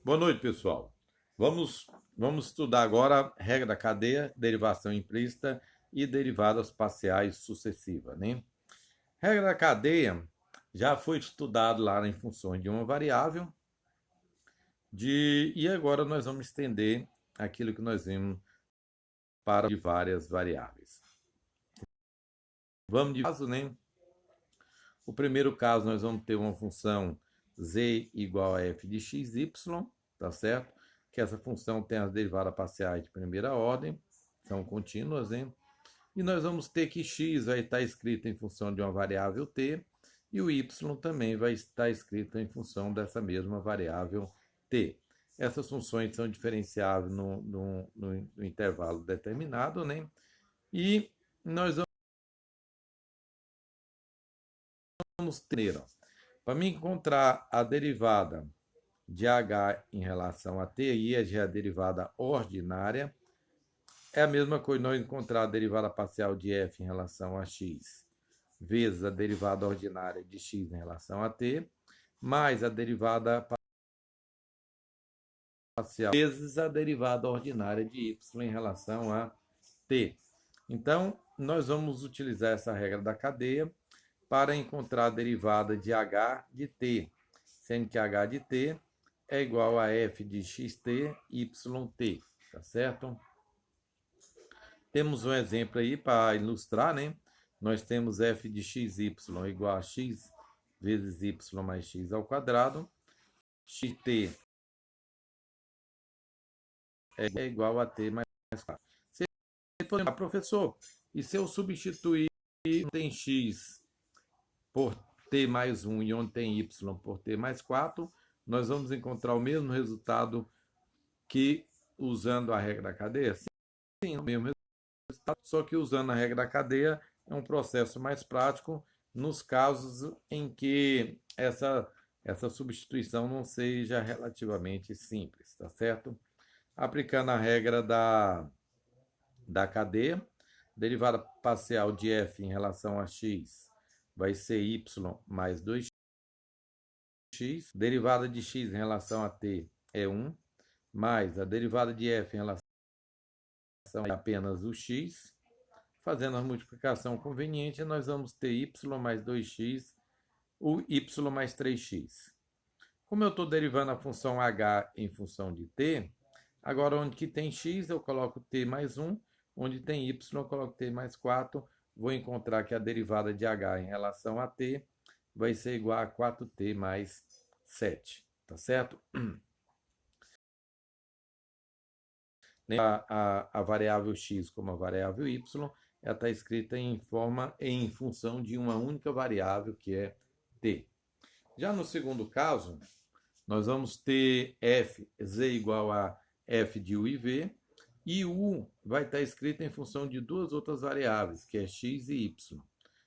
Boa noite, pessoal. Vamos estudar agora a regra da cadeia, derivação implícita e derivadas parciais sucessivas, né? Regra da cadeia já foi estudado lá em funções de uma variável, e agora nós vamos estender aquilo que nós vimos para de várias variáveis. Vamos de caso, né? O primeiro caso, nós vamos ter uma função z igual a f de x, y, tá certo? Que essa função tem as derivadas parciais de primeira ordem, são contínuas, né? E nós vamos ter que x vai estar escrito em função de uma variável t, e o y também vai estar escrito em função dessa mesma variável t. Essas funções são diferenciáveis no intervalo determinado, né? E nós vamos ter, para mim encontrar a derivada de h em relação a t, e é a derivada ordinária, é a mesma coisa nós encontrar a derivada parcial de f em relação a x vezes a derivada ordinária de x em relação a t, mais a derivada parcial vezes a derivada ordinária de y em relação a t. Então, nós vamos utilizar essa regra da cadeia para encontrar a derivada de h de t, sendo que h de t é igual a f de xt, yt, tá certo? Temos um exemplo aí para ilustrar, né? Nós temos f de xy igual a x vezes y mais x ao quadrado. Xt é igual a t mais 4. Você pode lembrar, professor, e se eu substituir onde tem x por t mais 1 e onde tem y por t mais 4, nós vamos encontrar o mesmo resultado que usando a regra da cadeia? Sim, o mesmo resultado, só que usando a regra da cadeia é um processo mais prático nos casos em que essa substituição não seja relativamente simples, tá certo? Aplicando a regra da cadeia, derivada parcial de f em relação a x vai ser y mais 2x, derivada de x em relação a t é 1, mais a derivada de f em relação a apenas o x. Fazendo a multiplicação conveniente, nós vamos ter y mais 2x, o y mais 3x. Como eu estou derivando a função h em função de t, agora onde que tem x, eu coloco t mais 1, onde tem y, eu coloco t mais 4, vou encontrar que a derivada de h em relação a t vai ser igual a 4t mais 7, tá certo? A variável x como a variável y, ela está escrita em função de uma única variável, que é t. Já no segundo caso, nós vamos ter f, z igual a f de u e v, e u vai estar escrito em função de duas outras variáveis, que é x e y.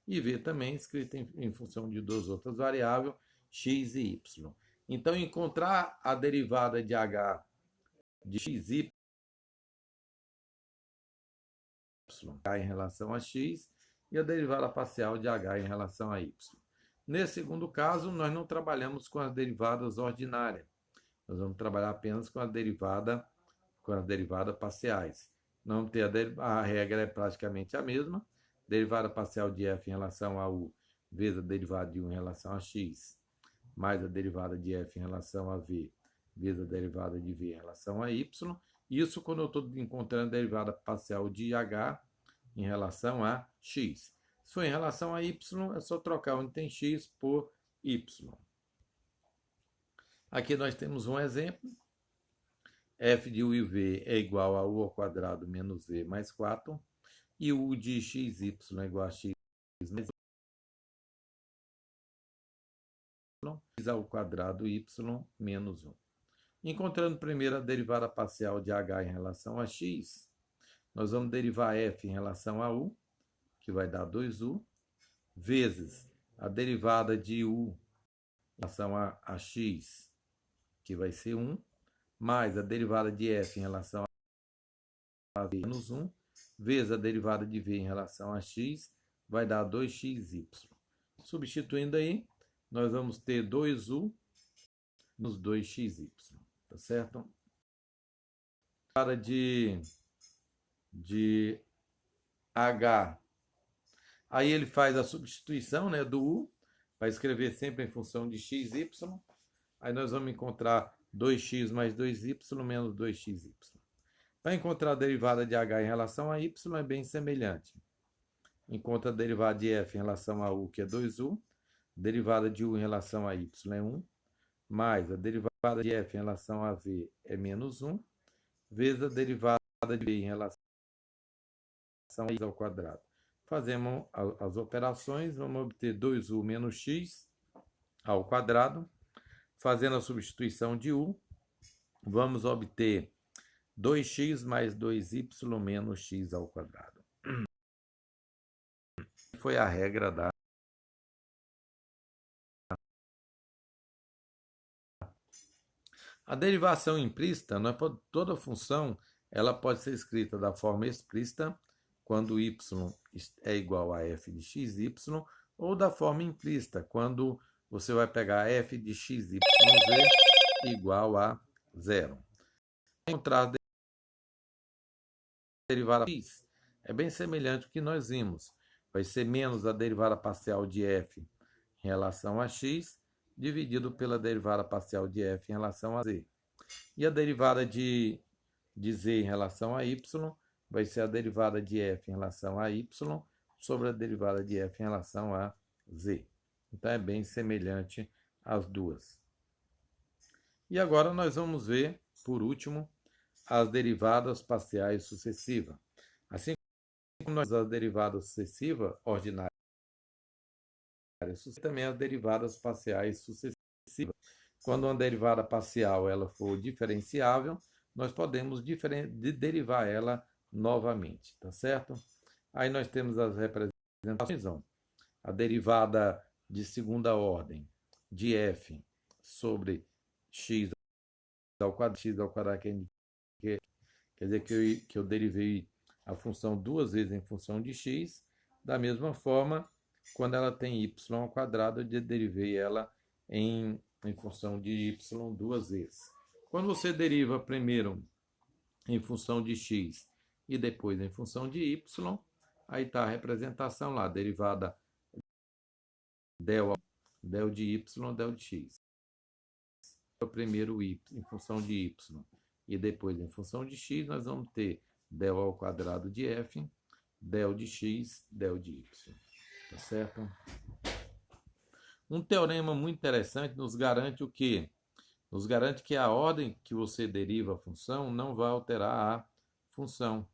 E v também escrito em função de duas outras variáveis, x e y. Então, encontrar a derivada de h de x e y em relação a x e a derivada parcial de h em relação a y. Nesse segundo caso, nós não trabalhamos com as derivadas ordinárias. Nós vamos trabalhar apenas com as derivadas parciais. Não ter a regra é praticamente a mesma. Derivada parcial de f em relação a u vezes a derivada de u em relação a x, mais a derivada de f em relação a v vezes a derivada de v em relação a y. Isso quando eu estou encontrando a derivada parcial de h em relação a x. Se for em relação a y, é só trocar onde tem x por y. Aqui nós temos um exemplo. F de u e v é igual a u ao quadrado menos v mais 4. E u de xy é igual a x mais 1 ao quadrado y menos 1. Encontrando primeiro a derivada parcial de h em relação a x, nós vamos derivar f em relação a u, que vai dar 2u, vezes a derivada de u em relação a x, que vai ser 1, mais a derivada de f em relação a v menos 1, vezes a derivada de v em relação a x, vai dar 2xy. Substituindo aí, nós vamos ter 2u nos 2xy. tá certo? Para de H, aí ele faz a substituição, né, do U, vai escrever sempre em função de x, y, aí nós vamos encontrar 2x mais 2y menos 2xy. Para encontrar a derivada de H em relação a y é bem semelhante. Encontra a derivada de f em relação a u, que é 2u, derivada de u em relação a y é 1, mais a derivada de f em relação a v é menos 1, vezes a derivada de v em relação a x ao quadrado. Fazemos as operações, vamos obter 2u menos x ao quadrado. Fazendo a substituição de u, vamos obter 2x mais 2y menos x ao quadrado. Foi a regra da... A derivação implícita, toda função, ela pode ser escrita da forma explícita, quando y é igual a f de xy, ou da forma implícita, quando você vai pegar f de xyz igual a 0. Encontrar a derivada x é bem semelhante ao que nós vimos. Vai ser menos a derivada parcial de f em relação a x, dividido pela derivada parcial de f em relação a z. E a derivada de z em relação a y vai ser a derivada de f em relação a y sobre a derivada de f em relação a z. Então, é bem semelhante às duas. E agora nós vamos ver, por último, as derivadas parciais sucessivas. Assim como nós as derivadas sucessivas ordinárias, também as derivadas parciais sucessivas. Quando uma derivada parcial ela for diferenciável, nós podemos derivar ela novamente, tá certo? Aí nós temos as representações, ó. A derivada de segunda ordem de f sobre x ao quadrado, quer dizer que eu derivei a função duas vezes em função de x. Da mesma forma, quando ela tem y ao quadrado, eu derivei ela em função de y duas vezes. Quando você deriva primeiro em função de x e depois em função de y, aí está a representação lá, derivada del de y, del de x. Primeiro y em função de y e depois em função de x, nós vamos ter del ao quadrado de f, del de x, del de y. Tá certo? Um teorema muito interessante nos garante o quê? Nos garante que a ordem que você deriva a função não vai alterar a função.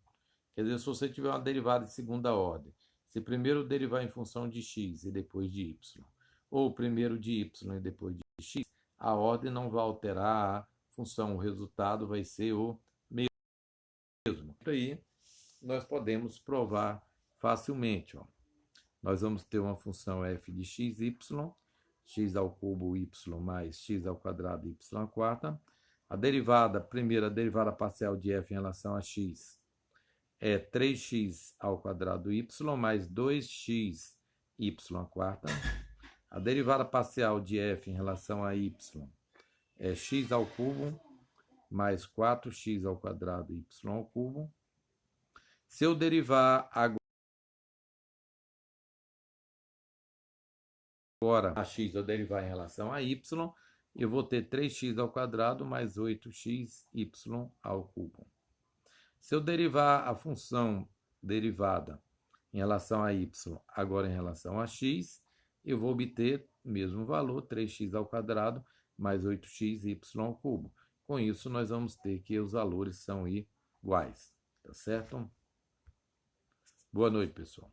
Quer dizer, se você tiver uma derivada de segunda ordem, se primeiro derivar em função de x e depois de y, ou primeiro de y e depois de x, a ordem não vai alterar a função. O resultado vai ser o mesmo. Aí nós podemos provar facilmente. Ó. Nós vamos ter uma função f de xy, x ao cubo y mais x ao quadrado y à quarta. A primeira derivada parcial de f em relação a x é 3x ao quadrado y mais 2x y à quarta. A derivada parcial de f em relação a y é x ao cubo mais 4x ao quadrado y ao cubo. Se eu derivar agora a x, eu derivar em relação a y, eu vou ter 3x ao quadrado mais 8xy ao cubo. Se eu derivar a função derivada em relação a y, agora em relação a x, eu vou obter o mesmo valor, 3x ao quadrado mais 8xy ao cubo. Com isso, nós vamos ter que os valores são iguais, tá certo? Boa noite, pessoal.